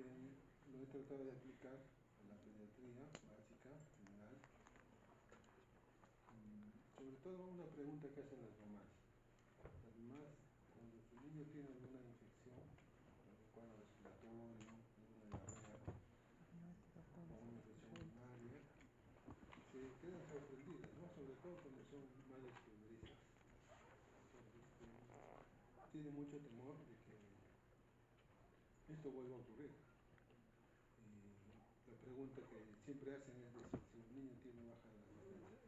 lo he tratado de aplicar a la pediatría básica, general. Sobre todo una pregunta que hacen las mamás. Las mamás, cuando su niño tiene alguna infección, algún cuadro respiratorio, alguna diarrea o una infección urinaria, se quedan sorprendidas, ¿no? Sobre todo cuando son madres primerizas. Entonces, tiene mucho temor de que esto vuelva a ocurrir. Y la pregunta que siempre hacen es de si el niño tiene baja las defensas.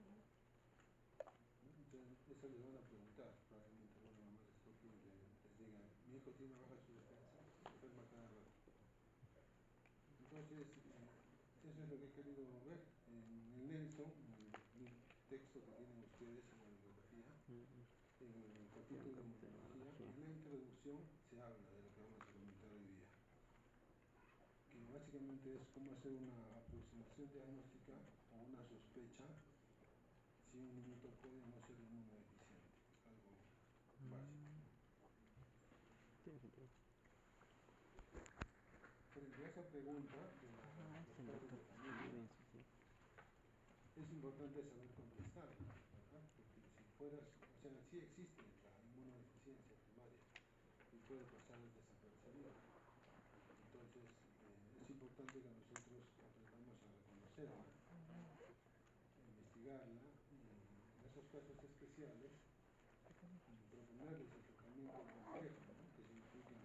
Entonces, eso les van a preguntar, probablemente alguna mamá les toque y les diga, mi hijo tiene baja su defensa, se enferma cada rato. Entonces, eso es lo que he querido ver en el Nelson, en el texto que tienen ustedes en la bibliografía, en el capítulo de inmunología. En la introducción se habla de lo que vamos a comentar hoy día, que básicamente es cómo hacer una aproximación diagnóstica o una sospecha si un niñito puede no ser inmunodeficiente, algo básico. Frente a esa pregunta de los padres de familia, es importante saber contestarla, ¿verdad? Porque si fueras, o sea, sí existe la inmunodeficiencia primaria y puede pasar desapercibida. Entonces, es importante que nosotros aprendamos a reconocerla, a investigarla y en esos casos especiales proponerles el tratamiento complejo, ¿no? Que significa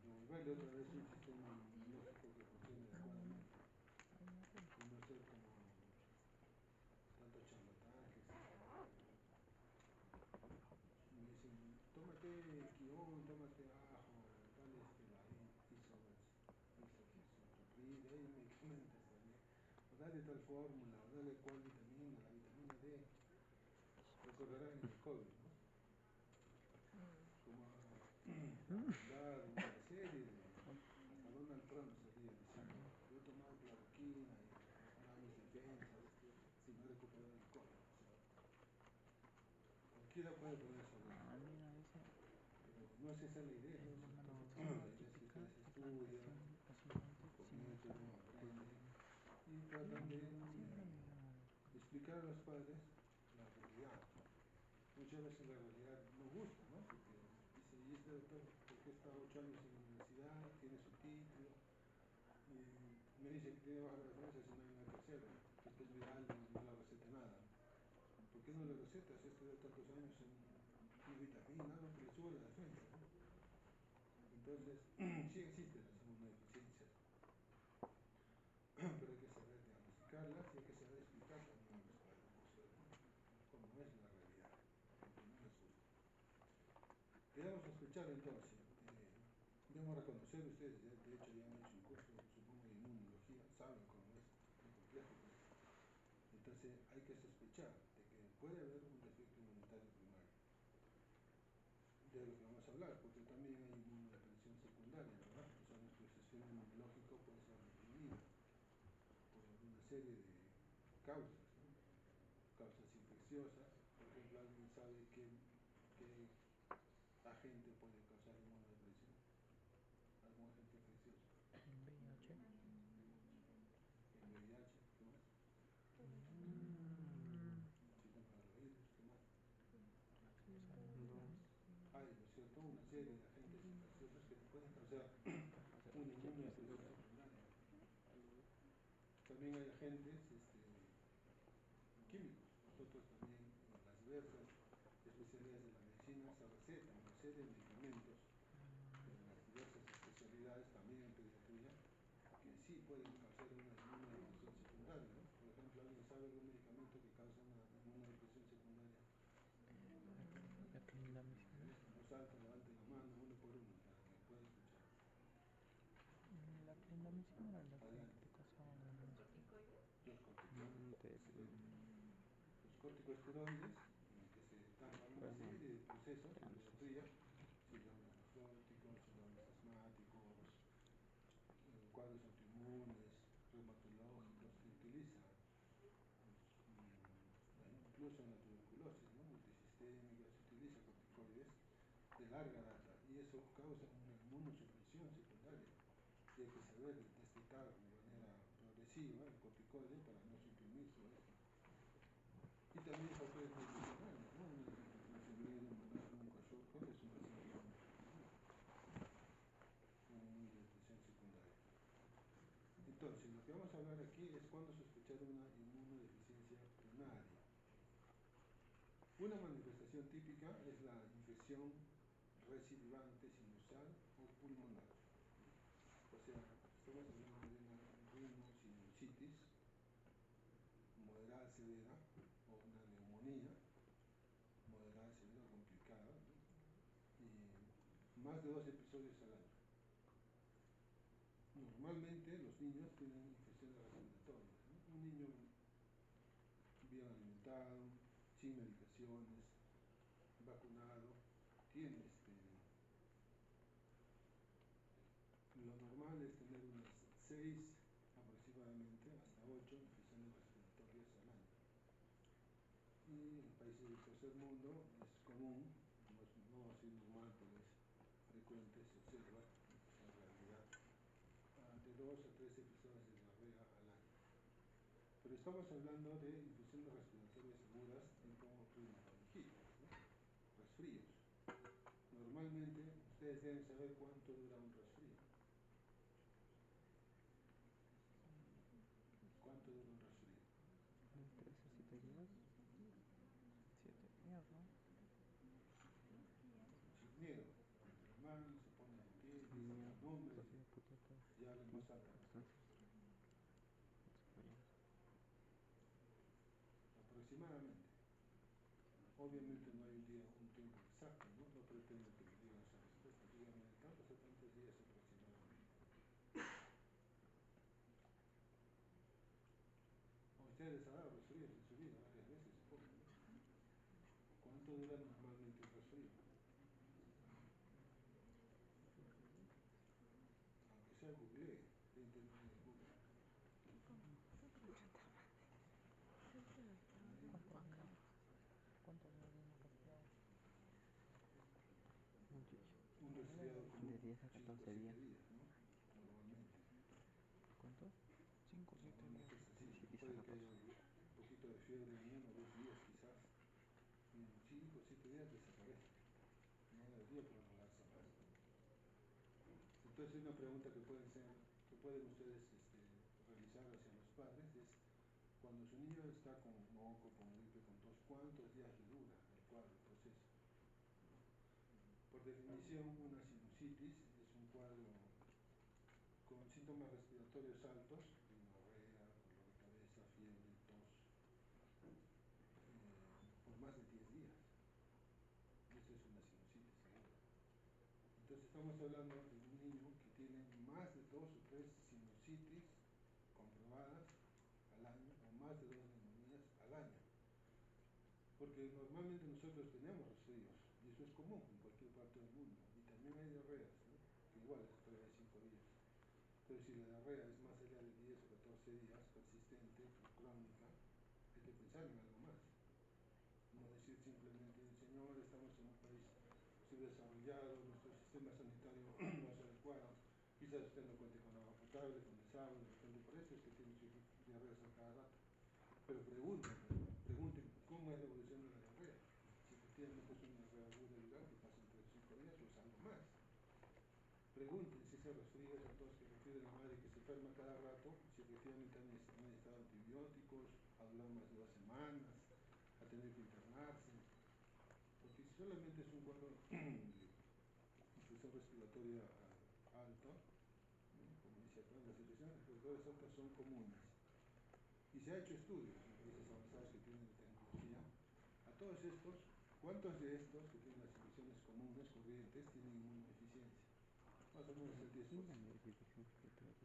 devolverle otra vez un sistema inmunológico que funcione adecuadamente y no ser como tanto charlatán que existe, ¿no? Me dicen, tómate quión, tómate ajo, dale la isotoprid, hay medicamentos también, o dale tal fórmula, o dale cual vitamina, la vitamina D. Recordarán en el COVID, ¿no? Como dar una serie de, hasta Donald Trump salía diciendo, yo he tomado cloroquina y he mejorado mis defensas, si no he recuperado el COVID. O sea, cualquiera puede poner eso de pero no es esa la idea, ¿no es cierto? La idea es que ustedes estudian, con método, aprenden y tratan de explicar a los padres la realidad. Muchas veces la realidad no gusta, ¿no? Porque dice, y este doctor, porque está 8 años en la universidad, tiene su título, y me dice que tiene baja la defensa si no hay nada que hacer, que es viral y no le receta nada. ¿Por qué no le recetas? Estudió tantos años en una vitamina, algo que le suba la defensa, ¿no? Entonces, sí existen las inmunodeficiencias, pero hay que saber diagnosticarlas y hay que saber explicar también a los padres, ¿no es cierto? Cómo es la realidad, aunque no les guste. Quedamos sospechar entonces, debemos reconocer, ustedes de hecho ya han hecho un curso, supongo, de inmunología, saben cómo es, qué complejo es. Entonces hay que sospechar de que puede haber un defecto inmunitario primario, de lo que vamos a hablar, porque también hay inmunodepresión secundaria, ¿verdad? O sea, nuestro sistema inmunológico puede ser deprimido por una serie de causas, ¿no? Causas infecciosas, por ejemplo, ¿alguien sabe qué agente puede causar inmunodepresión? ¿Algún agente infeccioso? VIH. El VIH, ¿qué más? Citomegalovírus, ¿qué más? Hay, ¿no es cierto?, una serie de agentes infecciosos que pueden causar una inmunodepresión secundaria. También hay agentes químicos. Nosotros también en las diversas especialidades de la medicina se recetan una serie de medicamentos en las diversas especialidades, también en pediatría, que sí pueden causar una inmunodepresión secundaria, ¿no? Por ejemplo, ¿alguien sabe algún medicamento que causa una inmunodepresión secundaria? La clindamicina. En voz alta, levanten la mano uno por uno para que pueda escuchar. La clindamicina era la que Adelante. te causaba una Los corticoides, excelente. Los corticosteroides, que se dan para una serie de procesos en pediatría, síndromes nefróticos, síndromes asmáticos, cuadros autoinmunes, reumatológicos, se utiliza incluso en la tuberculosis, ¿no? Multisistémica, se utiliza corticoides de larga data y eso causa una inmunosupresión secundaria. y hay que saber destetar de manera progresiva el corticoide para no suprimirse esto. Y también factores nutricionales, ¿no? Un ejemplo, consumir un banano, un cachorro, es un paciente con una nutrición secundaria. Entonces, lo que vamos a hablar aquí es cuándo sospechar una inmunodeficiencia primaria. Una manifestación típica es la infección recidivante sinusal o pulmonar. O sea, estamos hablando de una rinosinusitis moderada severa o una neumonía moderada severa o complicada, ¿no? Y más de 2 episodios al año. Normalmente los niños tienen infecciones respiratorias, ¿no? Un niño bien alimentado, sin medicaciones, vacunado, tiene lo normal es tener unas 6 aproximadamente, hasta 8 infecciones respiratorias al año. Y en países del tercer mundo es común, no así normal, pero es frecuente, se observa, ¿no? En realidad, de 2 a 3 episodios de diarrea al año. Pero estamos hablando de infecciones respiratorias agudas tipo rinofaringitis, ¿no? Resfríos. Normalmente ustedes deben saber cuánto dura un resfrío. ¿Cuánto dura un resfrío? De 3 a 7 días. 7 días, ¿no? Sin miedo, entra el man, se pone de pie, El dice mío su nombre todavía putata. y habla en voz alta. Estancias. Aproximadamente. Obviamente no hay un tiempo exacto, ¿no? No pretendo que me digan esa respuesta. Díganme de tantos a tantos días aproximadamente. A ustedes han dado resfríos en su vida varias veces, supongo, ¿no? ¿Cuánto dura normalmente un resfrío? Aunque sea Google, inténtelo en Google. ¿Nadie? ¿Cuánto dura un resfriado? Un resfriado común, De 10 a 5 o 14 7 días. días, ¿no? Normalmente. ¿Cuánto? 5 o 7 días. Normalmente es así. Sí, 10 a Puede que 14. haya un poquito de fiebre en 1 o 2 días quizás. Y en 5 o 7 días desaparece. No debería prolongarse más, ¿no? Entonces una pregunta que pueden ustedes realizar hacia los padres es, cuando su niño está con moco, con gripe, con tos, ¿cuántos días le dura el cuadro, el proceso? Por definición, una sinusitis es un cuadro con síntomas respiratorios altos, diarrea, dolor de cabeza, fiebre, tos, por más de 10 días. Eso es una sinusitis aguda. Entonces estamos hablando de un niño que tiene más de 2 o 3 sinusitis comprobadas al año, o más de 2 neumonías al año. Porque normalmente nosotros tenemos resfríos, y eso es común en cualquier parte del mundo, y también hay diarreas, ¿no? Que igual es después de 5 días. Pero si la diarrea es más allá de 10 o 14 días, persistente, crónica, hay que pensar en algo más. No decir simplemente, Señor, estamos en un país subdesarrollado, nuestro sistema sanitario no es adecuado, quizás usted no cuente con agua potable, con desagüe, de repente por eso es que tiene sus diarreas a cada rato. Pero pregunten cómo es la evolución de la diarrea. Si efectivamente es una diarrea aguda y viral que pasa en 3 o 5 días o es algo más. Pregunten si ese resfrío, esa tos que refiere la madre que se enferma cada rato, si efectivamente han necesitado antibióticos, ha durado más de 2 semanas, a tener que internarse. Porque si solamente es un cuadro de infección respiratoria alta, ¿no? Como dice acá, las infecciones respiratorias altas son comunes. Y se ha hecho estudios en países avanzados que tienen tecnología. A todos estos, ¿cuántos de estos que tienen las infecciones comunes, corrientes, tienen inmunodeficiencia? Más o menos el 10%. Infección respiratoria.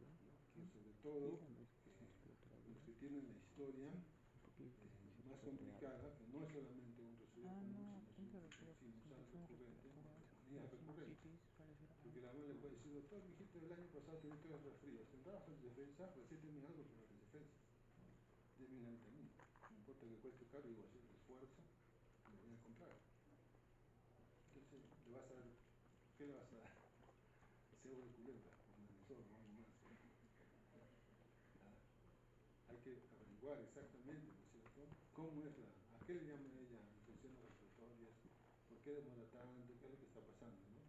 ¿No? Y sobre todo los respiratoria. que tienen la historia Porque es infección más respiratoria. complicada, que no es solamente un resfriado común, No, sino es ¿quién una se infección refiere? Pues sinusal infección recurrente o respiratoria. neumonía La recurrente. sinusitis suele ser Porque la mamá le puede decir, doctor, mijito, el año pasado tenía 3 resfríos, ¿tendrá bajas defensas? Recéteme algo para las defensas. Deme una vitamina. No importa que cueste caro, yo voy a hacer el esfuerzo, lo voy a comprar. Entonces, ¿qué le vas a dar? Cebo de culebra, o magnesol o algo más. que averiguar exactamente, ¿no es cierto?, cómo es a qué le llama ella infecciones respiratorias, por qué demora tanto, qué es lo que está pasando, ¿no?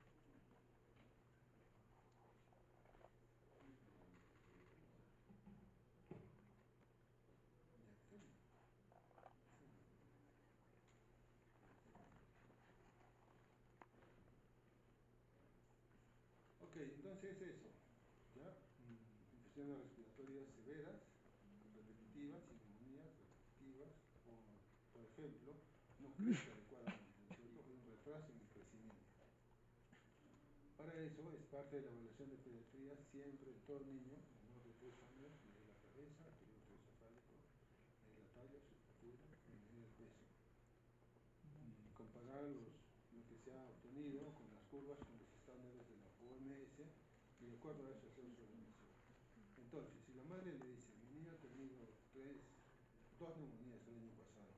Ok, entonces eso, ¿ya? Infecciones respiratorias severas, repetitivas, sin neumonías, repetitivas, o, por ejemplo, no crece adecuadamente, ¿no es cierto? Hay un retraso en el crecimiento. Para eso es parte de la evaluación de pediatría, siempre en todo niño, menor de 3 años, medir la cabeza, el periodo triocefálico, medir la talla, su estatura y medir el peso. Comparar lo que se ha obtenido con las curvas, con los estándares de la OMS, y de acuerdo a eso hacer su evaluación. Entonces, si la madre le dice, mi niño ha tenido 2 neumonías el año pasado,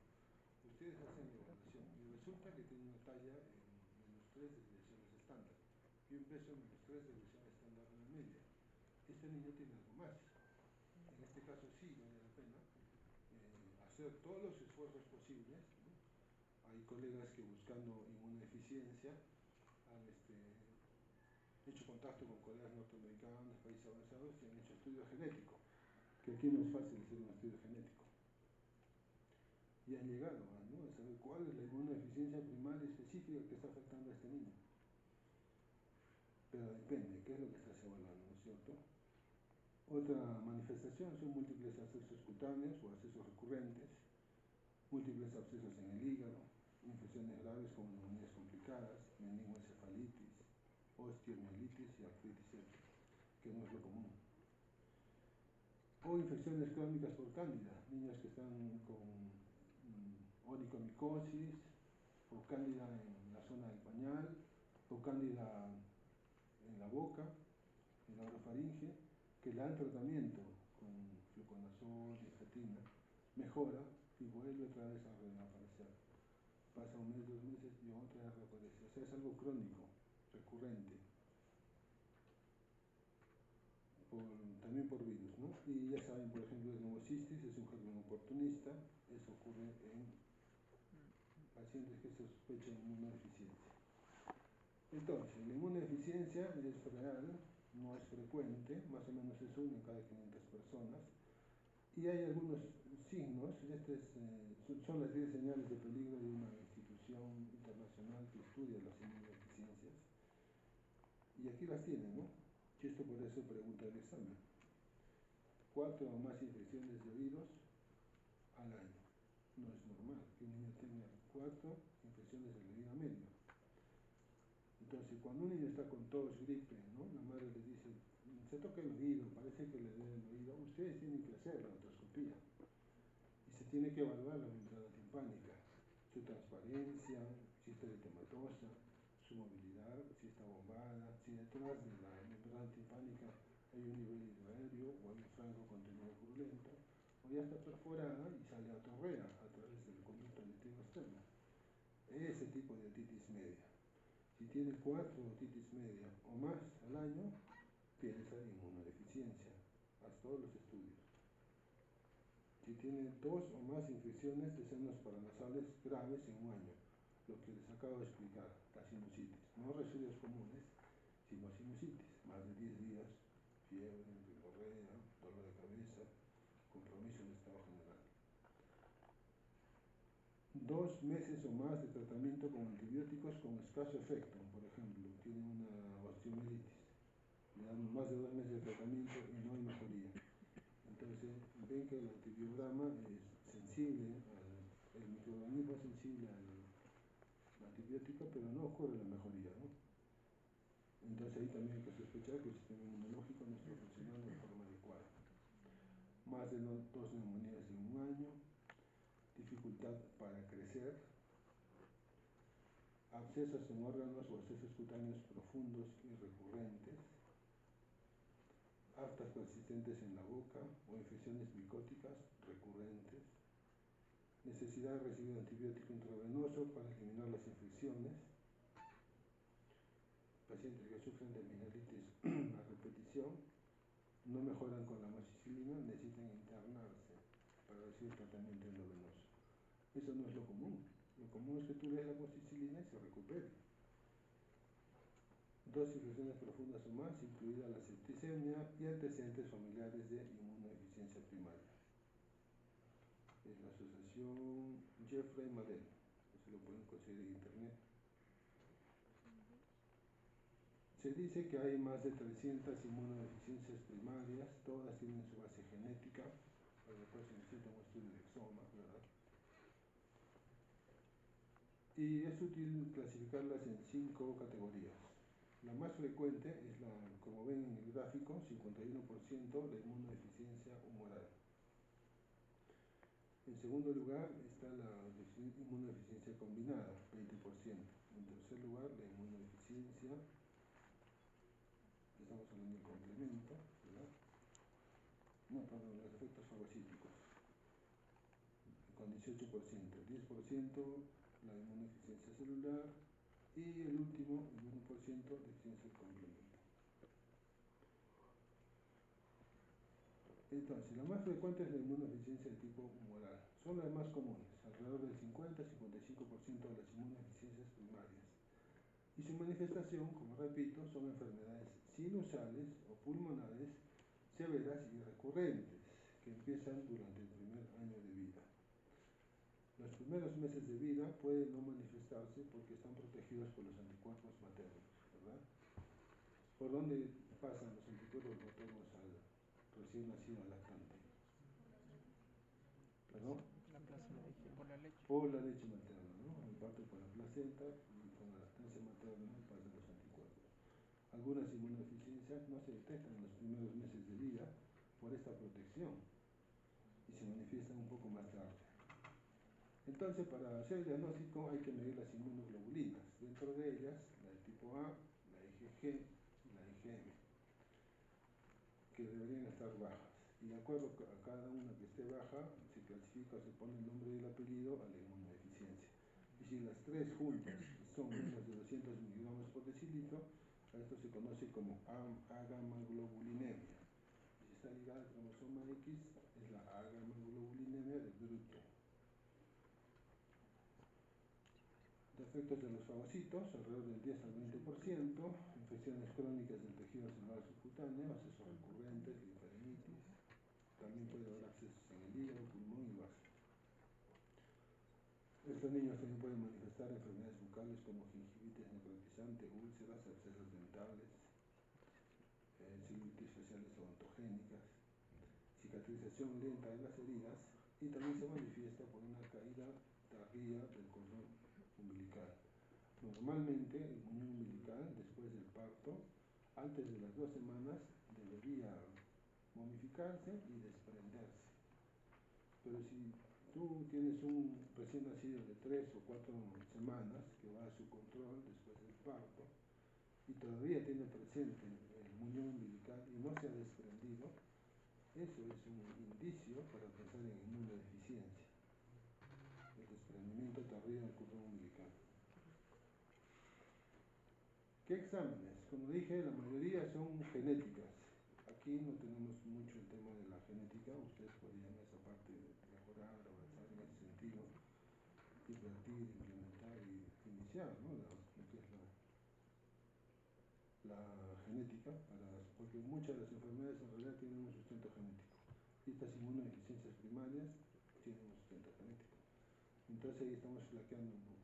ustedes hacen la evaluación y resulta que tiene una talla en -3 de desviaciones estándar y un peso en -3 de desviación estándar de la media. Este niño tiene algo más. En este caso sí vale la pena hacer todos los esfuerzos posibles, ¿no? Hay colegas que buscando inmunodeficiencia han hecho contacto con colegas norteamericanos, países avanzados, y han hecho estudio genético, que aquí no es fácil hacer un estudio genético. Y han llegado a saber cuál es la inmunodeficiencia primaria específica que está afectando a este niño. Pero depende, ¿qué es lo que estás evaluando, no es cierto? Otra manifestación son múltiples abscesos cutáneos o abscesos recurrentes, múltiples abscesos en el hígado, infecciones graves como neumonías complicadas, meningoencefalitis, osteomielitis y artritis séptica, que no es lo común. O infecciones crónicas por cándida, niños que están con onicomicosis, o cándida en la zona del pañal, o cándida en la boca, en la orofaringe, que le dan tratamiento con fluconazol y estatina, mejora y vuelve otra vez a reaparecer. Pasa un mes, 2 meses y otra vez reaparece. O sea, es algo crónico, recurrente. También por virus, ¿no? Y ya saben, por ejemplo, el neumocistis es un germen oportunista, eso ocurre en pacientes que sospechan inmunodeficiencia. Entonces, la inmunodeficiencia es real, no es frecuente, más o menos es 1 en cada 500 personas, y hay algunos signos, son las 10 señales de peligro de una institución internacional que estudia las inmunodeficiencias, y aquí las tienen, ¿no? Y esto por eso pregunta el examen. 4 o más infecciones de oídos al año. No es normal que un niño tenga 4 infecciones del oído medio. Entonces, cuando un niño está con tos, gripe, ¿no?, la madre le dice, se toca el oído, parece que le duele el oído, ustedes tienen que hacer la otoscopía. Y se tiene que evaluar la membrana timpánica, su transparencia, si está eritematosa, su movilidad, si está bombada, si detrás de la membrana timpánica hay un nivel hidroaéreo o hay un franco contenido purulento, o ya está perforada y sale otorrea a través del conducto auditivo externo. Ese tipo de otitis media. Si tiene 4 otitis media o más al año, piensa en inmunodeficiencia. Haz todos los estudios. Si tiene 2 o más infecciones de senos paranasales graves en un año, lo que les acabo de explicar, la sinusitis, no resfriados comunes, sino sinusitis, más de 10 días, fiebre, rinorrea, dolor de cabeza, compromiso en estado general. 2 meses o más de tratamiento con antibióticos con escaso efecto, por ejemplo, tiene una osteomielitis, le dan más de 2 meses de tratamiento y no hay mejoría. Entonces, ven que el antibiograma es sensible, el microorganismo es sensible al antibiótico, pero no ocurre la mejoría, ¿no? Entonces ahí también hay que sospechar que el sistema inmunológico no está funcionando de forma adecuada. Más de 2 neumonías en un año, dificultad para crecer, abscesos en órganos o abscesos cutáneos profundos y recurrentes, aftas persistentes en la boca o infecciones micóticas recurrentes, necesidad de recibir antibiótico intravenoso para eliminar las infecciones, pacientes que sufren de amigdalitis a repetición, no mejoran con la amoxicilina, necesitan internarse. recibe tratamiento endovenoso. Eso no es lo común. Lo común es que tú des la amoxicilina y se recupere. Dos infecciones profundas o más, incluida la septicemia y antecedentes familiares de inmunodeficiencia primaria. Es la asociación Jeffrey Madel, se lo pueden conseguir en internet. Se dice que hay más de 300 inmunodeficiencias primarias, todas tienen su base genética, después se necesita un estudio de exoma, ¿verdad? Y es útil clasificarlas en 5 categorías. La más frecuente es la, como ven en el gráfico, 51%, la inmunodeficiencia humoral. En segundo lugar está la inmunodeficiencia combinada, 20%. En tercer lugar, la inmunodeficiencia, estamos hablando del complemento, ¿verdad? No, perdón, los efectos fagocíticos, con 18%, 10% la inmunodeficiencia celular y el último, el 1%, deficiencia del complemento. Entonces, la más frecuente es la inmunodeficiencia de tipo humoral. Son las más comunes, alrededor del 50-55% de las inmunodeficiencias primarias. Y su manifestación, como repito, son enfermedades sinusales o pulmonares severas y recurrentes que empiezan durante el primer año de vida. Los primeros meses de vida pueden no manifestarse porque están protegidos por los anticuerpos maternos, ¿verdad? ¿Por dónde pasan los anticuerpos maternos al recién nacido lactante? ¿Perdón? La placenta dije, por la leche. Por la leche materna, ¿no? El parto por la placenta y con la lactancia materna pasan los anticuerpos. Algunas inmunodeficiencias no se detectan en los primeros meses de vida por esta protección y se manifiestan un poco más tarde. Entonces, para hacer el diagnóstico hay que medir las inmunoglobulinas, dentro de ellas la del tipo A, la IgG y la IgM, que deberían estar bajas. Y de acuerdo a cada una que esté baja, se clasifica o se pone el nombre y el apellido a la inmunodeficiencia. Y si las tres juntas son menos de 200 miligramos por decilitro, a esto se conoce como agamaglobulinemia. Y si está ligada al cromosoma X, es la agamaglobulinemia de Bruto. Defectos de los fagocitos, alrededor del 10 al 20%, infecciones crónicas del tejido celular subcutáneo, accesos recurrentes, linfadenitis, también puede haber accesos en el hígado, pulmón y vaso. Estos niños también pueden manifestar enfermedades bucales como gingivitis necrotizante, úlceras, abscesos dentales, celulitis faciales odontogénicas, cicatrización lenta de las heridas y también se manifiesta por una caída tardía del cordón umbilical. Normalmente el cordón umbilical después del parto, antes de las 2 semanas, debería momificarse y desprenderse. Pero si tú tienes un recién nacido de 3 o 4 semanas que va a su control después del parto y todavía tiene presente el muñón umbilical y no se ha desprendido, eso es un indicio para pensar en inmunodeficiencia, el desprendimiento tardío del cordón umbilical. ¿Qué exámenes? Como dije, la mayoría son genéticas. Aquí no tenemos mucho el tema de la genética, ustedes podrían esa parte mejorar, avanzar en ese sentido, invertir, implementar y iniciar, ¿no? Lo que es la genética, porque muchas de las enfermedades en realidad tienen un sustento genético. Y estas inmunodeficiencias primarias tienen un sustento genético. Entonces ahí estamos flaqueando un poco.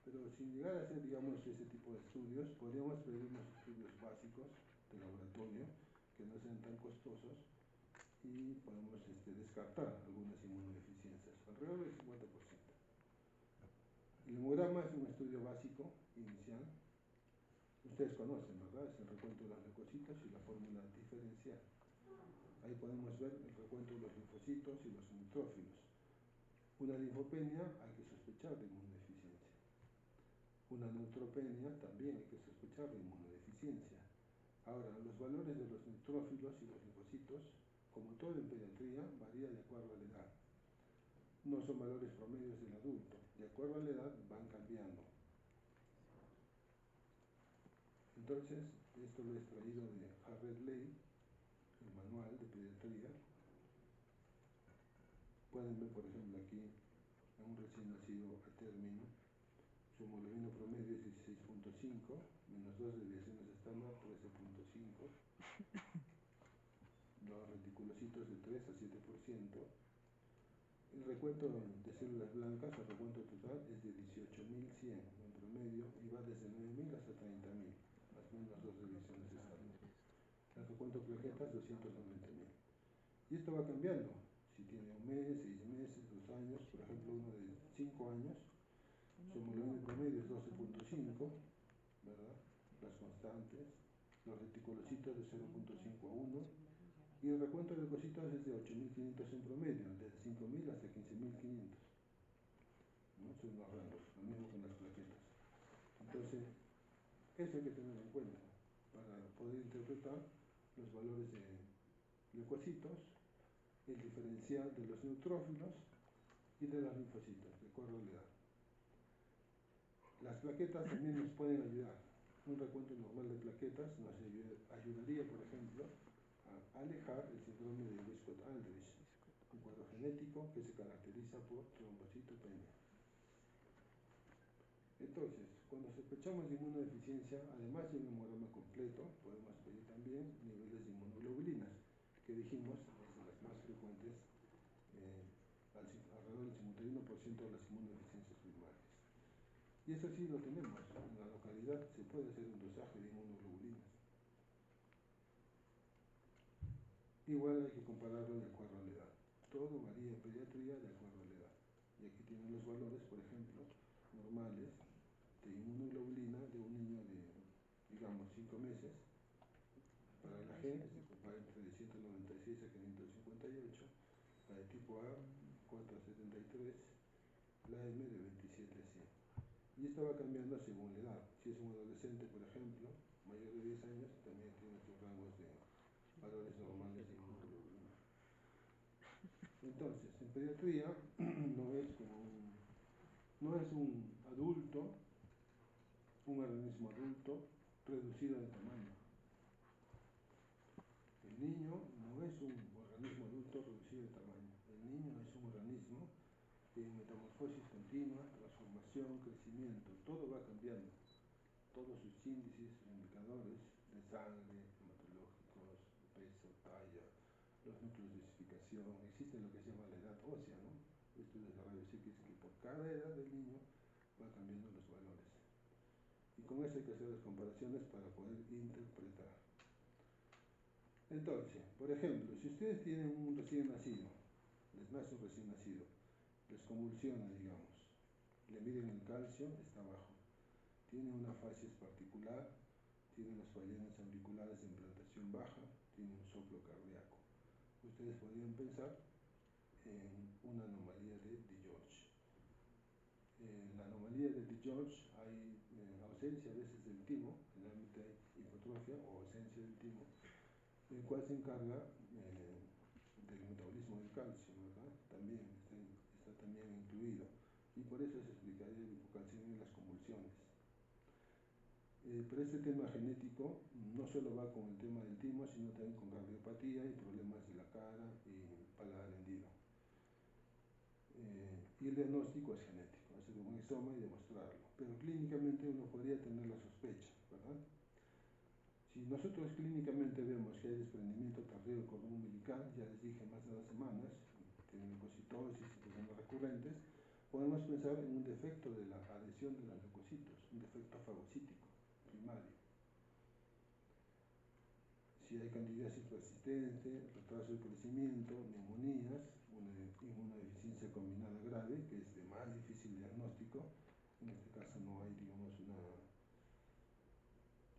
Pero sin llegar a hacer, digamos, ese tipo de estudios, podríamos pedir unos estudios básicos de laboratorio que no sean tan costosos y podemos descartar algunas inmunodeficiencias, alrededor del 50%. El hemograma es un estudio básico, inicial. Ustedes conocen, ¿verdad? Es el recuento de los leucocitos y la fórmula diferencial. Ahí podemos ver el recuento de los linfocitos y los neutrófilos. Una linfopenia hay que sospechar de inmunodeficiencia. Una neutropenia también hay que sospechar de inmunodeficiencia. Ahora, los valores de los neutrófilos y los linfocitos, como todo en pediatría, varía de acuerdo a la edad. No son valores promedios del adulto. De acuerdo a la edad van cambiando. Entonces, esto lo he extraído de Harriet Ley, el manual de pediatría. pueden ver, por ejemplo, aquí, en un recién nacido a término, su hemoglobina promedio es 16.5, menos 2 desviaciones estándar, 13.5, los reticulocitos de 3 a 7%, el recuento de células blancas, el recuento total es de 18.100 en promedio y va desde 9.000 hasta 30.000, más o menos 2 desviaciones estándar. El recuento de plaquetas, 290.000. Y esto va cambiando. Si tiene un mes, 6 meses, 2 años, por ejemplo, uno de 5 años, su hemoglobina promedio es 12.5, ¿verdad? Las constantes, los reticulocitos de 0.5 a 1, y el recuento de leucocitos es de 8.500 en promedio, desde 5.000 hasta 15.500. ¿No? Son los rangos, lo mismo con las plaquetas. Entonces, eso hay que tener en cuenta para poder interpretar los valores de leucocitos, el diferencial de los neutrófilos y de los linfocitos, de acuerdo a la edad. Las plaquetas también nos pueden ayudar. Un recuento normal de plaquetas nos ayudaría, por ejemplo, a alejar el síndrome de Wiskott-Aldrich, un cuadro genético que se caracteriza por trombocitopenia. Entonces, cuando sospechamos de inmunodeficiencia, además de un hemograma completo, podemos pedir también niveles de inmunoglobulinas, que dijimos es de las más frecuentes, alrededor del 51% de las inmunodeficiencias primarias. Y eso sí lo tenemos, en la localidad se puede hacer un dosaje de inmunoglobulinas. Igual hay que compararlo de acuerdo a la edad. Todo varía en pediatría de acuerdo a la edad. Y aquí tienen los valores, por ejemplo, normales de inmunoglobulina de un niño de, digamos, 5 meses. Para la G va entre 196 a 558, la de tipo A 473, la M de 27 a 100. Y esto va cambiando según la edad. Si es un adolescente, por ejemplo, mayor de 10 años, también tiene sus rangos de valores normales de inmunoglobulina. Entonces, en pediatría no es un adulto, un organismo adulto reducido de tamaño. El niño no es un organismo adulto reducido de tamaño. El niño es un organismo de metamorfosis continua, transformación, crecimiento. Todo va cambiando. Todos sus índices, sus indicadores de sangre, hematológicos, peso, talla, los núcleos de dosificación, existe lo que se llama la edad ósea, ¿no? Estudios de rayos X que por cada edad del niño va cambiando los valores. Y con eso hay que hacer las comparaciones para poder interpretar. Entonces, por ejemplo, si ustedes tienen un recién nacido, les nace un recién nacido, les convulsiona, digamos, le miden el calcio, está bajo, tiene una facies particular, tiene los fallones auriculares de implantación baja, tiene un soplo cardíaco. Ustedes podrían pensar en una anomalía de DiGeorge. En la anomalía de DiGeorge hay ausencia a veces del timo, generalmente hay hipotrofia o ausencia del timo, el cual se encarga del metabolismo del calcio, ¿verdad? También está también incluido, y por eso se explicaría la hipocalcemia en las convulsiones. Pero este tema genético no solo va con el tema del timo, sino también con cardiopatía y problemas de la cara y paladar hendido. Y el diagnóstico es genético, hacer un exoma y demostrarlo. Pero clínicamente uno podría tener la sospecha, ¿verdad? Si nosotros clínicamente vemos que hay desprendimiento tardío del cordón umbilical, ya les dije más de 2 semanas, tienen leucocitosis y problemas recurrentes, podemos pensar en un defecto de la adhesión de los leucocitos, un defecto fagocítico primario. Si hay candidiasis persistente, retraso del crecimiento, neumonías, una inmunodeficiencia combinada grave, que es de más difícil diagnóstico, en este caso no hay, digamos, una...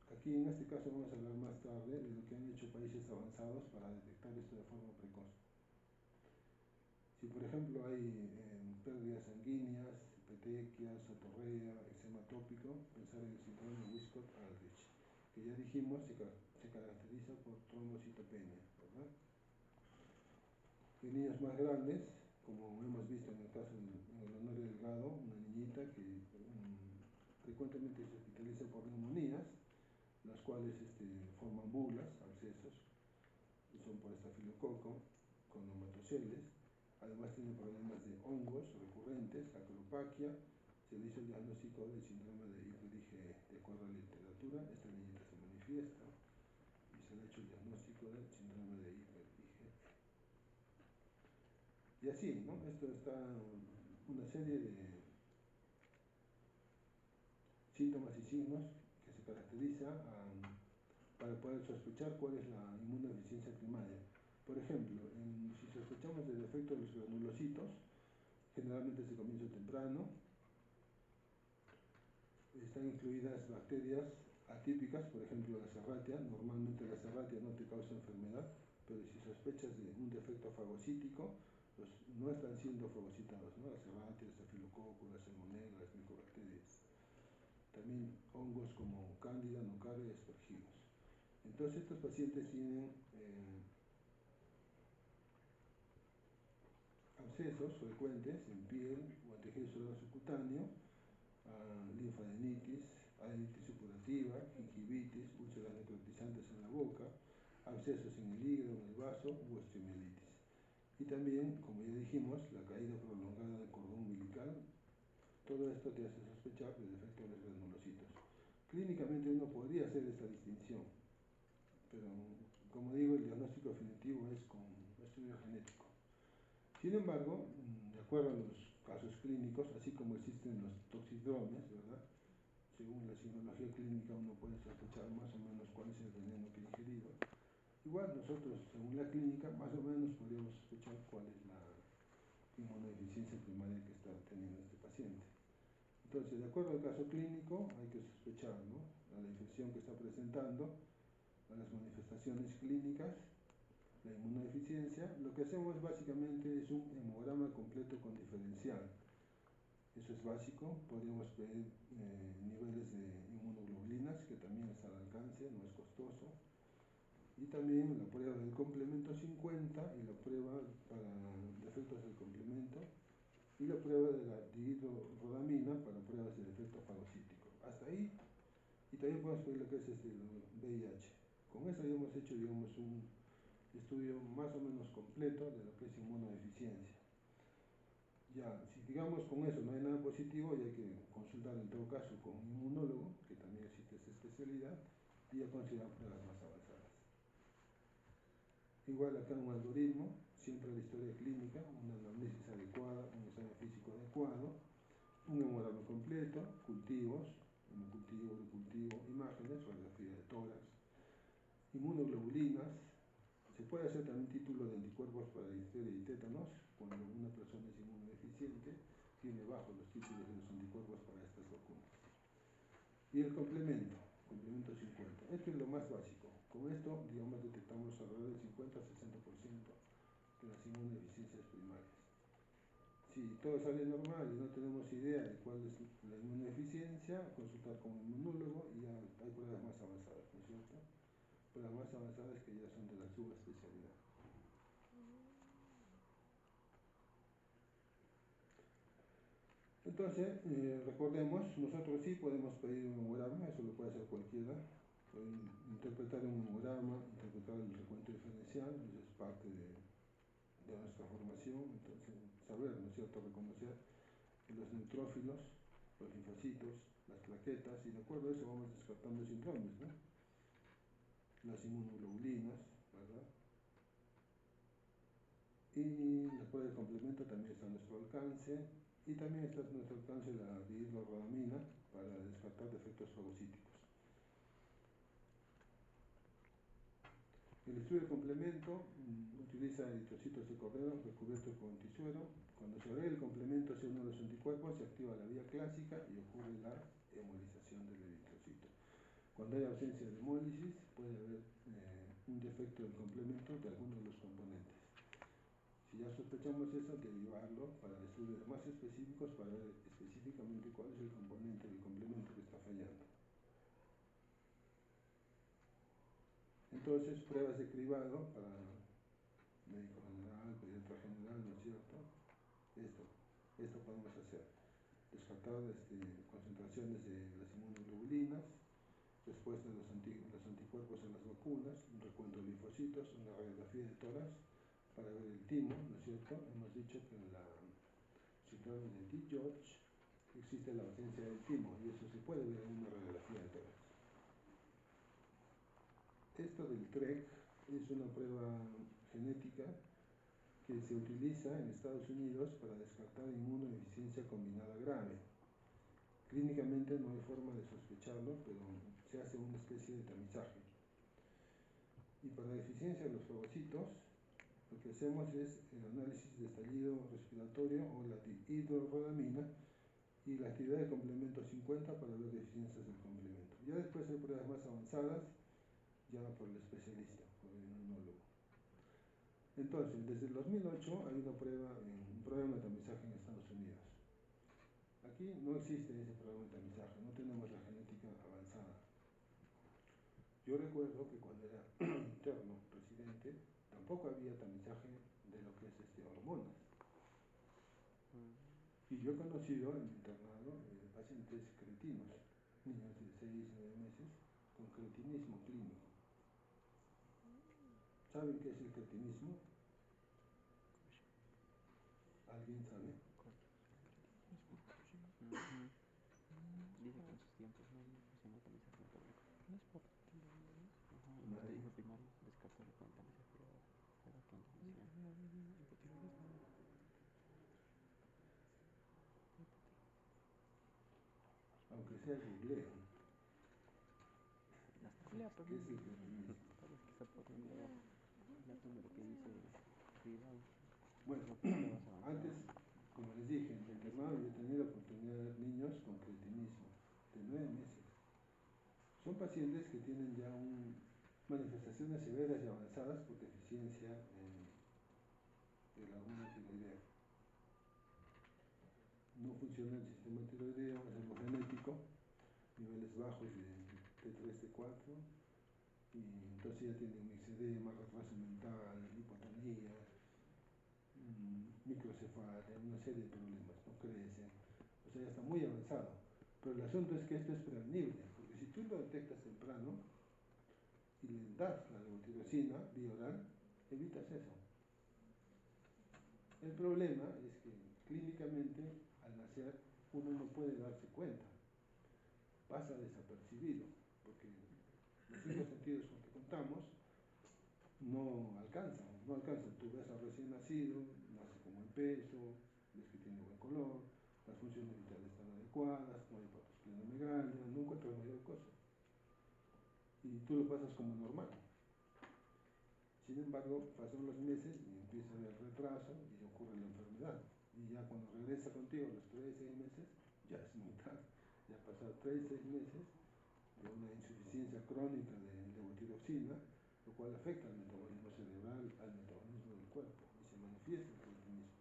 Aquí en este caso vamos a hablar más tarde de lo que han hecho países avanzados para detectar esto de forma precoz. Si por ejemplo hay pérdidas sanguíneas, petequias, otorrea, eczema atópico, pensar en el síndrome de Wiskott-Aldrich, que ya dijimos se caracteriza por trombocitopenia, ¿verdad? En niños más grandes, como hemos visto en el caso en el Honorio Delgado, una niñita que frecuentemente se hospitaliza por neumonías, las cuales forman bulas, abscesos, y son por estafilococo, con neumatoceles, Además tiene problemas de hongos recurrentes, acropaquia. Se le hizo el diagnóstico del síndrome de Hipper-IgE. De acuerdo a la literatura, esta niñita se manifiesta y se le ha hecho el diagnóstico del síndrome de Hipper-IgE. Y así, ¿no? Esto está una serie de síntomas y signos que se caracteriza para poder sospechar cuál es la inmunodeficiencia primaria. Por ejemplo, si sospechamos del efecto de los granulocitos, generalmente se comienza temprano, están incluidas bacterias atípicas, por ejemplo la Serratia. Normalmente la Serratia no te causa enfermedad, pero si sospechas de un defecto fagocítico, pues no están siendo fagocitados, ¿no? La Serratia, el Staphylococcus, la Salmonella, las micobacterias. También hongos como Candida, Nocaria y Aspergillus. Entonces estos pacientes tienen abscesos frecuentes en piel o en tejido celular subcutáneo, linfadenitis, adenitis supurativa, gingivitis, úlceras necrotizantes en la boca, abscesos en el hígado, en el vaso u osteomielitis. Y también, como ya dijimos, la caída prolongada del cordón umbilical. Todo esto te hace sospechar del efecto de los granulocitos. Clínicamente uno podría hacer esta distinción, pero como digo, el diagnóstico definitivo es con estudio genético. Sin embargo, de acuerdo a los casos clínicos, así como existen los toxidromes, ¿verdad? Según la signología clínica uno puede sospechar más o menos cuál es el veneno que ha ingerido. Igual nosotros, según la clínica, más o menos podríamos sospechar cuál es la inmunodeficiencia primaria que está teniendo este paciente. Entonces, de acuerdo al caso clínico, hay que sospechar, ¿no?, a la infección que está presentando, a las manifestaciones clínicas, la inmunodeficiencia. Lo que hacemos básicamente es un hemograma completo con diferencial. Eso es básico. Podríamos pedir niveles de inmunoglobulinas, que también está al alcance, no es costoso. Y también la prueba del complemento 50 y la prueba para defectos del complemento y la prueba de la dihidrorodamina para pruebas de defecto fagocítico. Hasta ahí. Y también podemos pedir lo que es el VIH. Con eso ya hemos hecho, digamos, un estudio más o menos completo de lo que es inmunodeficiencia. Ya, si digamos con eso no hay nada positivo, ya hay que consultar en todo caso con un inmunólogo, que también existe esa especialidad, y ya considerar pruebas más avanzadas. Igual acá un algoritmo, siempre la historia clínica, una anamnesis adecuada, un examen físico adecuado, un hemograma completo, cultivos, hemocultivo, urocultivo, imágenes, radiografía de tórax, inmunoglobulinas. Se puede hacer también título de anticuerpos para difteria y tétanos. Cuando una persona es inmunodeficiente, tiene bajos los títulos de los anticuerpos para estas vacunas. Y el complemento 50. Esto es lo más básico. Con esto, digamos, detectamos alrededor del 50-60% de las inmunodeficiencias primarias. Si todo sale normal y no tenemos idea de cuál es la inmunodeficiencia, consultar con un inmunólogo y ya hay pruebas más avanzadas, ¿no es cierto? Pruebas más avanzadas que ya son de la subespecialidad. Entonces, recordemos, nosotros sí podemos pedir un hemograma, eso lo puede hacer cualquiera. Pueden interpretar un hemograma, interpretar el recuento diferencial, eso es parte de nuestra formación. Entonces, saber, ¿no es cierto?, reconocer los neutrófilos, los linfocitos, las plaquetas, y de acuerdo a eso vamos descartando síndromes, ¿no? Las inmunoglobulinas, ¿verdad? Y la prueba de complemento también está a nuestro alcance, y también está a nuestro alcance la dihidrorodamina para descartar defectos fagocíticos. El estudio de complemento utiliza eritrocitos de cordero recubiertos con tisuero. Cuando se agrega el complemento hacia uno de los anticuerpos, se activa la vía clásica y ocurre la hemolización del eritrocito. Cuando hay ausencia de hemólisis, puede haber un defecto del complemento de alguno de los componentes. Si ya sospechamos eso, hay que llevarlo para estudios más específicos para ver específicamente cuál es el componente del complemento que está fallando. Entonces, pruebas de cribado para médico general, pediatra general, ¿no es cierto? Esto podemos hacer. Descartar concentraciones de las inmunoglobulinas, respuesta de los anticuerpos a las vacunas, un recuento de linfocitos, una radiografía de tórax, para ver el timo, ¿no es cierto? Hemos dicho que en la síndrome de T-George existe la ausencia del timo y eso se puede ver en una radiografía de tórax. Esto del TREC es una prueba genética que se utiliza en Estados Unidos para descartar inmunodeficiencia combinada grave. Clínicamente no hay forma de sospecharlo, pero se hace una especie de tamizaje. Y para deficiencia de los fagocitos, lo que hacemos es el análisis de estallido respiratorio o la hidrorrodamina y la actividad de complemento 50 para ver deficiencias del complemento. Ya después hay pruebas más avanzadas, ya por el especialista, por el inmunólogo. Entonces, desde el 2008 hay un programa de tamizaje en Estados Unidos. Aquí no existe ese programa de tamizaje, no tenemos la genética avanzada. Yo recuerdo que cuando era interno, residente, tampoco había tamizaje de lo que es hormonas. Y yo he conocido en mi internado pacientes cretinos, niños de 6 9 meses, con cretinismo clínico. ¿Saben qué es el cretinismo? ¿Alguien sabe? Dice que en sus tiempos no funcionó tamizaje metabólico. No es por tiroides. En el estudio primario descartable con el tamizaje de la transmisión. Hipotiroides no. Aunque sea googleen. Lea, ¿Qué es el cretinismo? tal vez que está poniendo la número que dice privado. Bueno, antes, como les dije, en mi internado yo he tenido la oportunidad de ver niños con cretinismo de 9 meses. Son pacientes que tienen ya manifestaciones severas y avanzadas por deficiencia de la hormona tiroidea. No funciona el sistema tiroideo, es algo genético, niveles bajos de T3, T4, y entonces ya tienen mixedema, retraso mental, hipotonía, microcefalia, una serie de problemas, no crecen, o sea, ya está muy avanzado. Pero el asunto es que esto es prevenible, porque si tú lo detectas temprano y le das la levotiroxina vía oral, evitas eso. El problema es que clínicamente al nacer uno no puede darse cuenta, pasa desapercibido, porque los 5 sentidos con que contamos no alcanzan. Tú ves al recién nacido, nace con buen peso, ves que tiene buen color, las funciones vitales están adecuadas, no hay patosplenomegalia, no encuentras mayor cosa. Y tú lo pasas como normal. Sin embargo, pasan los meses y empieza a haber retraso y ocurre la enfermedad. Y ya cuando regresa contigo a los 3, 6 meses, ya es muy tarde. Ya ha pasado 3, 6 meses de una insuficiencia crónica de levotiroxina, lo cual afecta al metabolismo cerebral, al metabolismo del cuerpo y se manifiesta el cretinismo.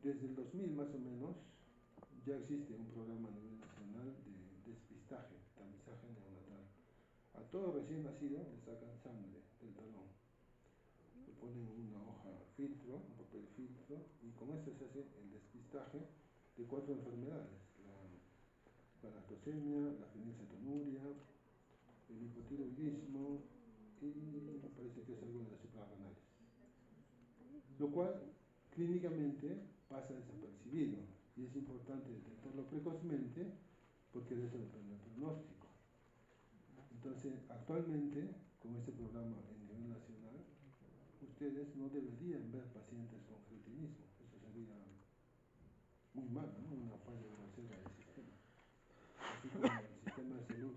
Desde el 2000 más o menos ya existe un programa a nivel nacional de despistaje, tamizaje neonatal. A todo recién nacido le sacan sangre del talón, le ponen una hoja filtro, un papel filtro, y con esto se hace el despistaje de 4 enfermedades: la galactosemia, la fenilcetonuria, el hipotiroidismo y me parece que es algo de las suprarrenales. Lo cual clínicamente pasa desapercibido y es importante detectarlo precozmente porque de eso depende el pronóstico. Entonces, actualmente, con este programa en nivel nacional, ustedes no deberían ver pacientes con cretinismo. Eso sería muy malo, ¿no? Una falla grosera del sistema. Así como el sistema de salud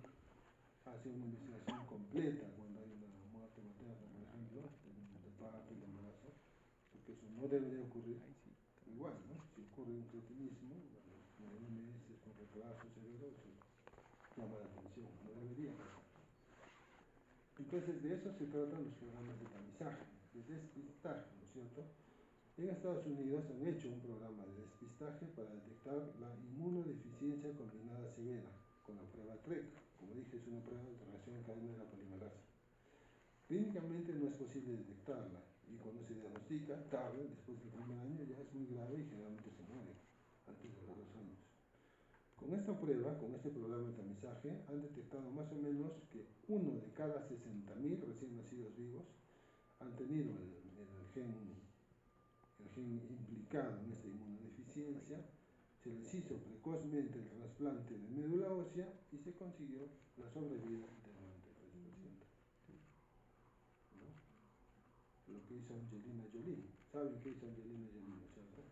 hace una investigación completa cuando hay una muerte materna, por ejemplo, de parto, de embarazo, porque eso no debería ocurrir. Igual, ¿no? Si ocurre un cretinismo, bueno, 9 meses con retraso severo, eso llama la atención, no debería pasar. Entonces, de eso se tratan los programas de tamizaje, de despistaje, ¿no es cierto? En Estados Unidos han hecho un programa de despistaje para detectar la inmunodeficiencia combinada severa con la prueba TREC. Como dije, es una prueba de reacción en cadena de la polimerasa. Clínicamente no es posible detectarla y cuando se diagnostica tarde, después del primer año, ya es muy grave y generalmente se muere antes de los 2 años. Con esta prueba, con este programa de tamizaje, han detectado más o menos que 1 de cada 60.000 recién nacidos vivos han tenido el gen implicado en esta inmunodeficiencia, se les hizo precozmente el trasplante de médula ósea y se consiguió la sobrevida del 93%. ¿No? Lo que hizo Angelina Jolie. ¿Saben qué hizo Angelina Jolie, no es cierto?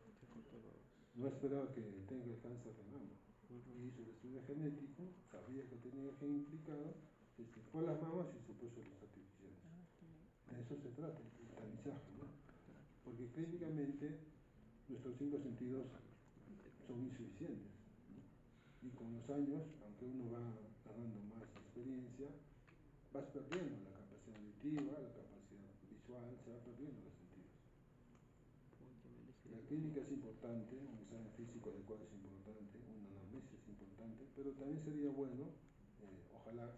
No esperaba que tenga el cáncer de mama. Hizo el estudio genético, sabía que tenía el gen implicado, se estirpó las mamas y se puso los artificiales. De eso se trata, el tamizaje, ¿no? Porque clínicamente nuestros 5 sentidos son insuficientes, ¿no? Y con los años, aunque uno va ganando más experiencia, vas perdiendo la capacidad auditiva, la capacidad visual, se va perdiendo los sentidos. La clínica es importante, un examen físico adecuado es importante, una anamnesis es importante, pero también sería bueno, ojalá,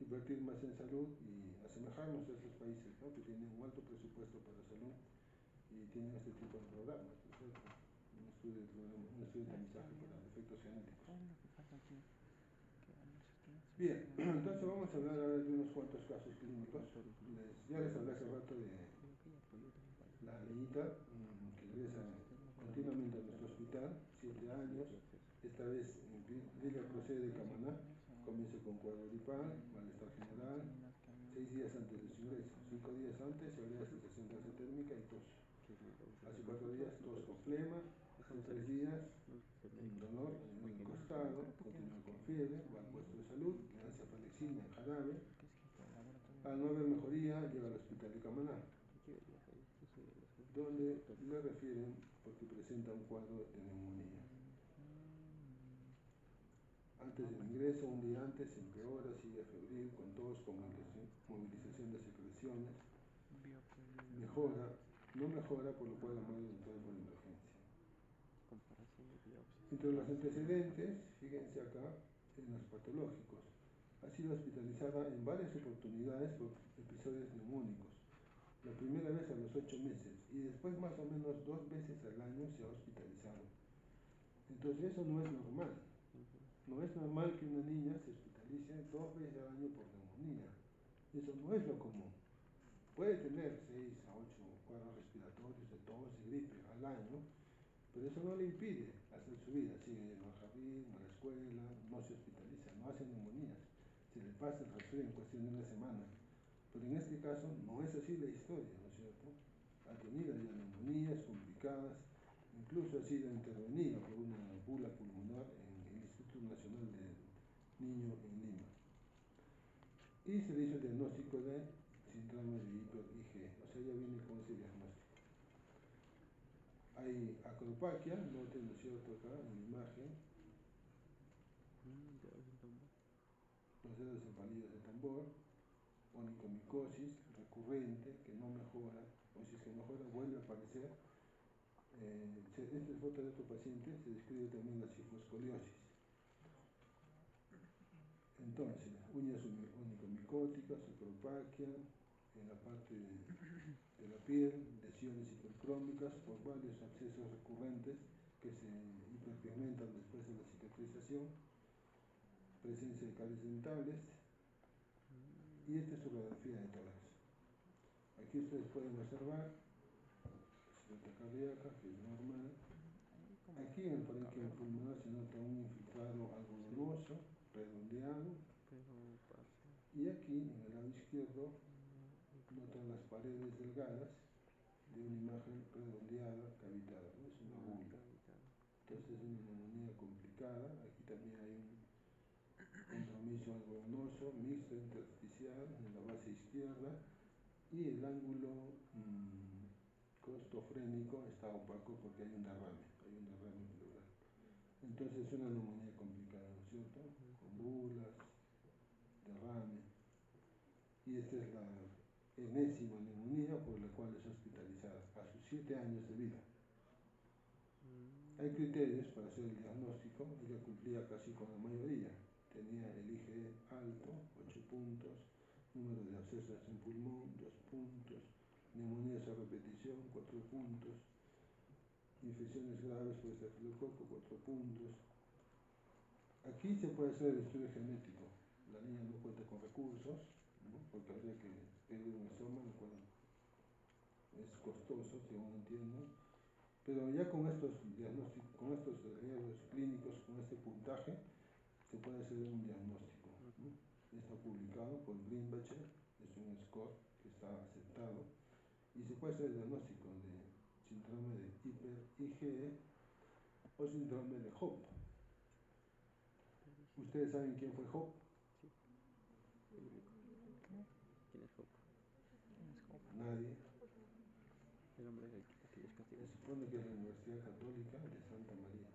invertir más en salud y asemejarnos a esos países, ¿no? Que tienen un alto presupuesto para salud y tienen este tipo de programas, ¿no es cierto? Un estudio de tamizaje para efectos genéticos. Bien, entonces vamos a hablar ahora de unos cuantos casos clínicos. Ya les hablé hace rato de la niñita que regresa continuamente a nuestro hospital, 7 años, esta vez ella procede de Camaná, comienza con cuadro gripal, malestar general, 6 días antes de su ingreso, 5 días antes se agrega sensación gasotérmica y tos. Hace 4 días tos con flema, hace 3 días dolor en el costado, continúa con fiebre, va al puesto de salud, le dan cefalexina en jarabe. Al no haber mejoría, llega al hospital de Camaná, donde le refieren porque presenta un cuadro de neumonía. Antes del ingreso, un día antes, empeora, sigue febril, con tos, con movilización de secreciones. Mejora, no mejora, por lo cual la madre entró por emergencia. Entre los antecedentes, fíjense acá, en los patológicos. Ha sido hospitalizada en varias oportunidades por episodios neumónicos. La primera vez a los 8 meses y después más o menos 2 veces al año se ha hospitalizado. Entonces eso no es normal. No es normal que una niña se hospitalice 2 veces al año por neumonía. Eso no es lo común. Puede tener 6 a 8 cuadros respiratorios de tos y gripe al año, pero eso no le impide hacer su vida. Sigue yendo al jardín, a la escuela, no se hospitaliza, no hace neumonías. Se le pasa el resfriado en cuestión de una semana. Pero en este caso no es así la historia, ¿no es cierto? Ha tenido ya neumonías complicadas, incluso ha sido intervenida por una bula pulmonar en el Instituto Nacional del Niño en Lima. Y se le hizo el diagnóstico de síndrome de hiper-IgE, o sea, ya viene con ese diagnóstico. Hay acropaquia, noten, ¿no es cierto?, acá en la imagen, los dedos en palillos de tambor, onicomicosis recurrente que no mejora, o si es que mejora vuelve a aparecer. Esta es foto de otro paciente, se describe también la cifoscoliosis. Entonces, uñas onicomicóticas, acropaquia, en la parte de la piel, lesiones hipercrómicas por varios abscesos recurrentes que se hiperpigmentan después de la cicatrización, presencia de caries dentales, y esta es su radiografía de tórax. Aquí ustedes pueden observar silueta cardíaca, que es normal. Aquí en el parénquima pulmonar se nota un infiltrado algodonoso, redondeado, y aquí en el lado izquierdo notan las paredes delgadas de una imagen redondeada, cavitada, ¿no? Es una bula. Entonces es una neumonía complicada. Aquí también hay un compromiso algodonoso, mixto intersticial en la base izquierda, y el ángulo costofrénico está opaco porque hay un derrame pleural. Entonces es una neumonía complicada, ¿no es cierto? Con bulas, derrame. Y esta es la enésima neumonía por la cual es hospitalizada a sus 7 años de vida. Hay criterios para hacer el diagnóstico, ella cumplía casi con la mayoría. Tenía el IgE alto, 8 puntos, número de abscesos en pulmón, 2 puntos, neumonías a repetición, 4 puntos, infecciones graves por estafilococo, 4 puntos. Aquí se puede hacer el estudio genético. La niña no cuenta con recursos, ¿no? Porque habría que pedir un exoma, lo cual es costoso, según entiendo, pero ya con estos diagnósticos, con estos hallazgos clínicos, con este puntaje, se puede hacer un diagnóstico, ¿no? Está publicado por Greenbacher, es un score que está aceptado, y se puede hacer el diagnóstico de síndrome de hiper-IgE o síndrome de Hope. ¿Ustedes saben quién fue Hope? Sí, me ubico. ¿Quién es Hope? Nadie. El hombre de aquellos Se castigos. supone que es la Universidad Católica de Santa María.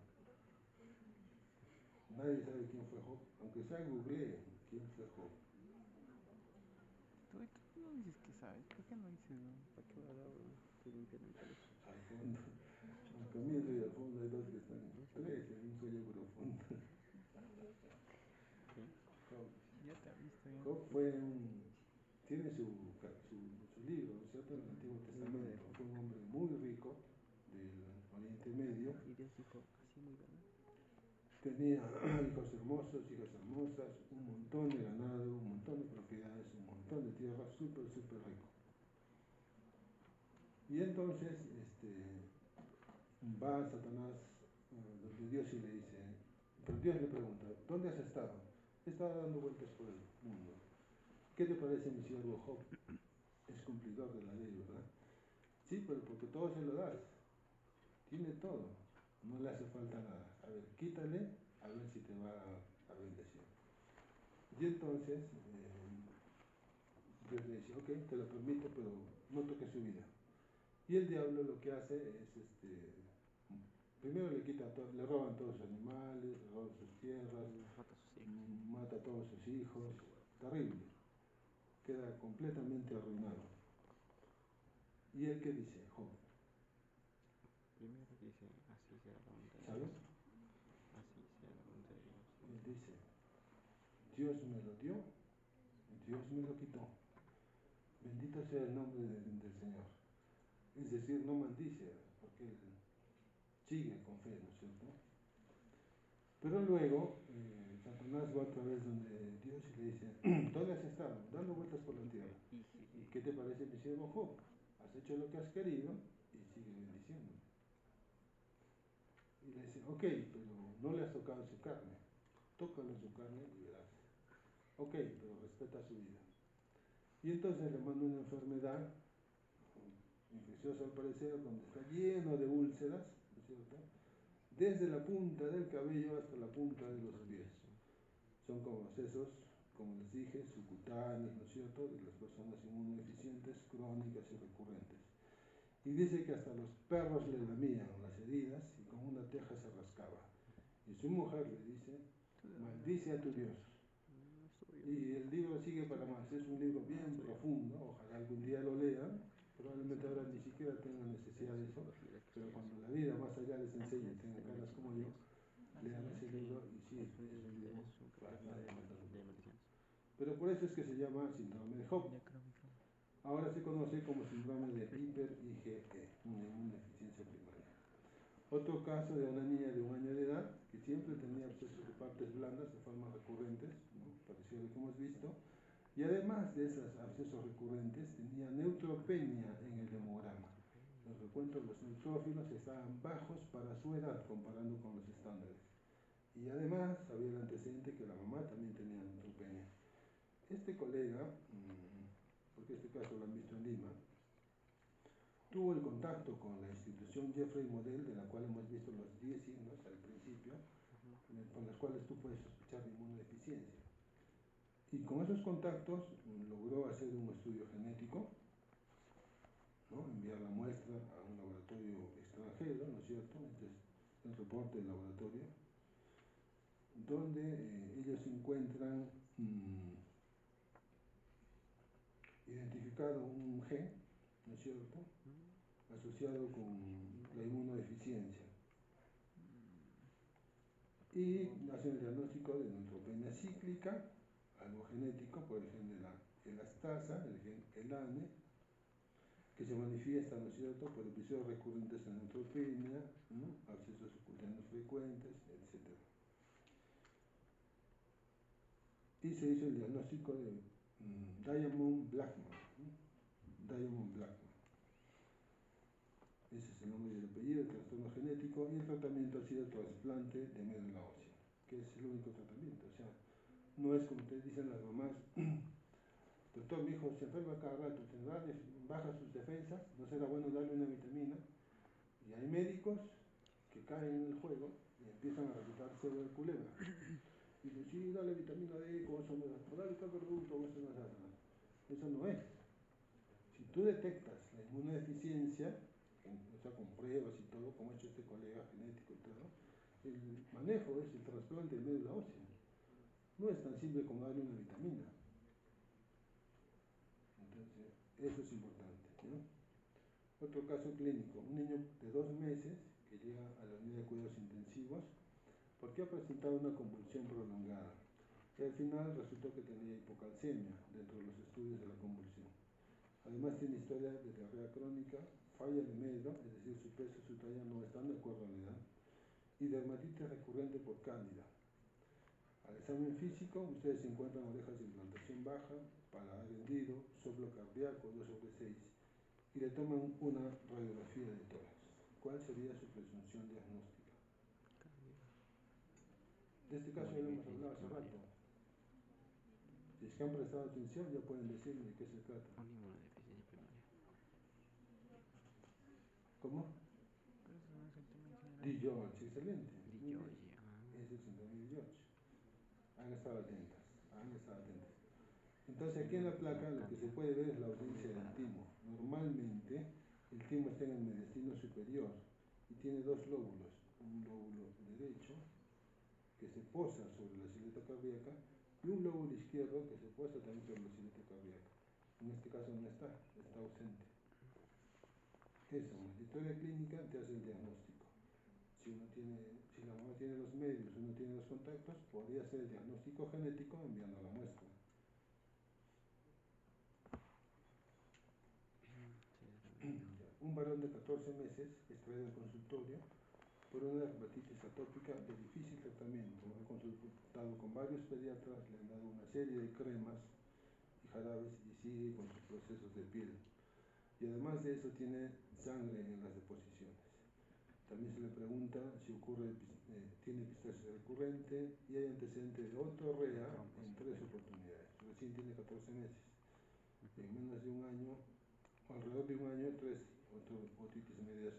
Nadie sabe quién fue Hope, aunque sea googlee quién fue Hope. Tú no dices que sabes, ¿por qué no dices? ¿Para qué va a dar? Estoy limpiando el teléfono. Al fondo, al comienzo y al fondo hay dos que están tres en un sueño profundo. ¿Qué? Hope. Ya te ha visto, ya. Job tiene su libro, ¿no es cierto?, en el Antiguo Testamento. Fue un hombre muy rico del Oriente Medio. Y Dios dijo, así muy verdad. Tenía hijos hermosos, hijas hermosas, un montón de ganado, un montón de propiedades, un montón de tierra, súper rico. Y entonces va Satanás donde Dios y le dice, pero Dios le pregunta, ¿dónde has estado? He estado dando vueltas por el mundo. ¿Qué te parece mi siervo Job? Es cumplidor de la ley, ¿verdad? Sí, pero porque todo se lo das. Tiene todo. No le hace falta nada. A ver, quítale, a ver si te va a bendecir. Y entonces Dios le dice, ok, te lo permito, pero no toques su vida. Y el diablo lo que hace es, primero le quita todo, le roban todos sus animales, le roban sus tierras, mata a todos sus hijos. Terrible. Queda completamente arruinado. ¿Y él qué dice? Job. Primero dice, así sea la voluntad de ¿Sabes? Dios. Así sea la voluntad de Dios. Él dice, Dios me lo dio, Dios me lo quitó. Bendito sea el nombre del Señor. Es decir, no maldice, porque él sigue con fe, ¿no es cierto? Pero luego, Satanás va otra vez donde Dios y le dice, ¿dónde has estado? Dando vueltas por la tierra. ¿Y qué te parece mi siervo Job? Has hecho lo que has querido y sigue bendiciendo. Y le dice, ok, pero no le has tocado su carne. Tócalo su carne y verás. Ok, pero respeta su vida. Y entonces le manda una enfermedad infecciosa al parecer, donde está lleno de úlceras, ¿no es cierto? Desde la punta del cabello hasta la punta de los pies. Son como accesos, como les dije, subcutáneos, ¿no es cierto?, de las personas inmunodeficientes, crónicas y recurrentes. Y dice que hasta los perros le lamían las heridas y con una teja se rascaba. Y su mujer le dice, maldice a tu Dios. Y el libro sigue para más, es un libro bien profundo, ojalá algún día lo lean, probablemente ahora ni siquiera tengan necesidad de eso, pero cuando la vida más allá les enseñe y tengan ganas como yo, lean ese libro y sí, es un libro bastante. Pero por eso es que se llama síndrome de Job. Ahora se conoce como síndrome de hiper-IgE, una inmunodeficiencia primaria. Otro caso de una niña de 1 año de edad que siempre tenía abscesos de partes blandas de formas recurrentes, ¿no?, parecido a lo que hemos visto, y además de esos abscesos recurrentes tenía neutropenia en el hemograma. Les recuento, los neutrófilos estaban bajos para su edad comparando con los estándares. Y además había el antecedente que la mamá también tenía neutropenia. Este colega, porque este caso lo han visto en Lima, tuvo el contacto con la institución Jeffrey Model, de la cual hemos visto los 10 signos al principio, con los cuales tú puedes sospechar de inmunodeficiencia. Y con esos contactos logró hacer un estudio genético, ¿no?, enviar la muestra a un laboratorio extranjero, ¿no es cierto? Este es el reporte del laboratorio, donde ellos encuentran identificado un gen, ¿no es cierto?, asociado con la inmunodeficiencia. Y hacen el diagnóstico de neutropenia cíclica, algo genético por el gen de la elastasa, el gen ELANE, que se manifiesta, ¿no es cierto?, por episodios recurrentes de neutropenia, ¿no?, abscesos subcutáneos frecuentes, etc. Y se hizo el diagnóstico de Diamond Blackman. Diamond Blackman. ese es el nombre y el apellido, el trastorno genético, y el tratamiento ha sido el trasplante de médula ósea, que es el único tratamiento. O sea, no es como ustedes dicen las mamás, doctor, mi hijo se enferma cada rato, tendrá baja sus defensas, no será bueno darle una vitamina. Y hay médicos que caen en el juego y empiezan a recetar cebo de culebra. Y dicen, sí, dale vitamina D, con eso no es, o dale tal producto, con eso no es nada. Eso no es. Si tú detectas la inmunodeficiencia, o sea, con pruebas y todo, como ha hecho este colega genético y todo, el manejo es el trasplante de médula ósea. No es tan simple como darle una vitamina. Entonces, eso es importante, ¿no? Otro caso clínico, un niño de 2 meses que llega a la unidad de cuidados intensivos porque ha presentado una convulsión prolongada y al final resultó que tenía hipocalcemia dentro de los estudios de la convulsión. Además tiene historia de diarrea crónica, falla de medro, es decir, su peso y su talla no están de acuerdo a la edad, y dermatitis recurrente por cándida. Al examen físico, ustedes encuentran orejas de implantación baja, paladar hendido, soplo cardíaco 2/6, y le toman una radiografía de tórax. ¿Cuál sería su presunción diagnóstica? De este caso ya lo hemos hablado hace rato. Si es que han prestado atención, ya pueden decirme de qué se trata. Una inmunodeficiencia primaria. ¿Cómo? Pero eso no es el tema en general. Di George, excelente. Di George, Es el síndrome de George. Han estado atentas, han estado atentas. Entonces aquí en la placa lo que se puede ver es la ausencia del timo. Normalmente el timo está en el mediastino superior y tiene 2 lóbulos. Un lóbulo derecho que se posa sobre la silueta cardíaca y un lóbulo izquierdo que se posa también sobre la silueta cardíaca. En este caso no está, está ausente. Eso, en la historia clínica te hace el diagnóstico. Si la mamá tiene los medios, uno tiene los contactos, podría hacer el diagnóstico genético enviando la muestra. Un varón de 14 meses extraído del consultorio por una dermatitis atópica de difícil tratamiento. He consultado con varios pediatras, le han dado una serie de cremas y jarabes y sigue con sus procesos de piel. Y además de eso tiene sangre en las deposiciones. También se le pregunta si tiene epistaxis recurrente y hay antecedente de otorrea en 3 oportunidades. Recién tiene 14 meses. En menos de un año, alrededor de un año, 3 otitis medias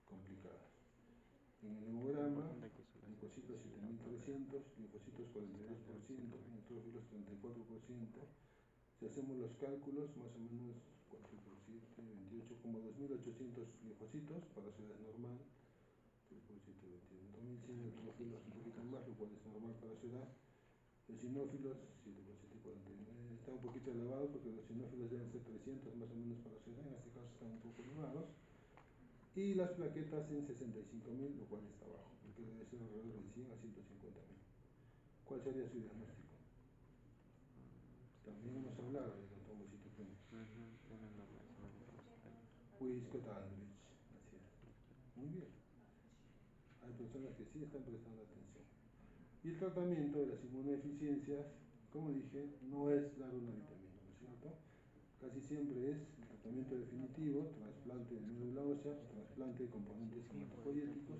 complicadas. En el hemograma, linfocitos 7300, linfocitos 42%, neutrófilos 34%. Si hacemos los cálculos, más o menos 4 por 7, 28, como 2800 linfocitos para su edad normal. 3 por 7, 21. 2100 neutrófilos, un poquito más, lo cual es normal para su edad. Eosinófilos, 7 por 7, 49. Está un poquito elevado porque los eosinófilos deben ser 300 más o menos para su edad. En este caso están un poco elevados. Y las plaquetas en 65.000, lo cual está bajo, porque debe ser alrededor de 100 a 150.000. ¿Cuál sería su diagnóstico? También hemos hablado de la trombocitopenia. Wiskott-Aldrich, así es. Muy bien. Hay personas que sí están prestando atención. Y el tratamiento de las inmunodeficiencias, como dije, no es dar una vitamina, ¿no es cierto? Casi siempre es el tratamiento definitivo, trasplante de médula ósea, trasplante de componentes hematopoyéticos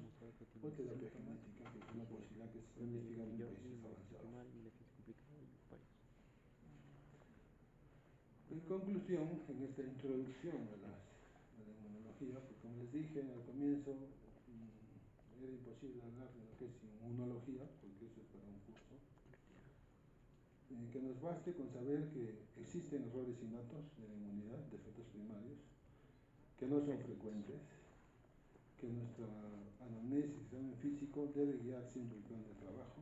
o terapia genética, que es una posibilidad que se está investigando en países avanzados. En conclusión, en esta introducción a la inmunología, pues como les dije al comienzo, era imposible hablar de lo que es inmunología, porque eso es para un curso. Que nos baste con saber que existen errores innatos de la inmunidad, defectos primarios, que no son frecuentes, que nuestra anamnesis, examen físico, debe guiar siempre el plan de trabajo.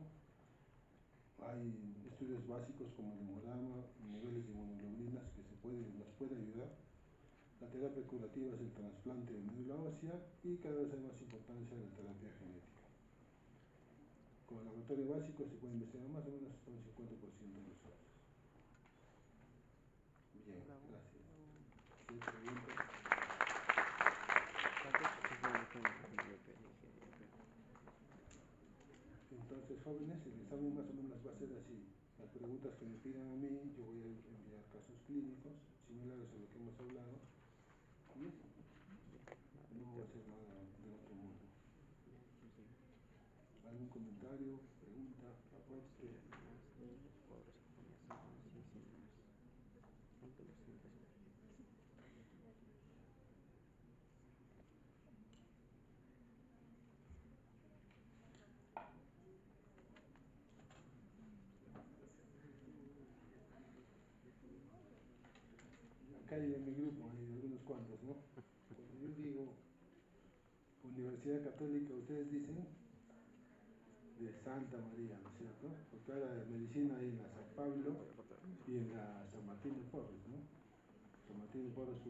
Hay estudios básicos como el hemograma, niveles de inmunoglobulinas que nos puede ayudar. La terapia curativa es el trasplante de médula ósea y cada vez hay más importancia en la terapia genética. Con el laboratorio básico se puede investigar más o menos hasta un 50% de los casos. Bien, gracias. ¿Sí, preguntas? Entonces, jóvenes, el examen más o menos va a ser así. Las preguntas que me pidan a mí, yo voy a enviar casos clínicos similares a lo que hemos hablado. Y eso, no va a ser comentario, pregunta, Sí, aporte. además de cuadros y compañías, sí hicimos introducción de eso. Acá hay en mi grupo, hay algunos cuantos, ¿no? Cuando yo digo Universidad Católica, ustedes dicen de Santa María, ¿no es cierto? Porque ahora de medicina hay en la San Pablo y en la San Martín de Porres, ¿no? San Martín de Porres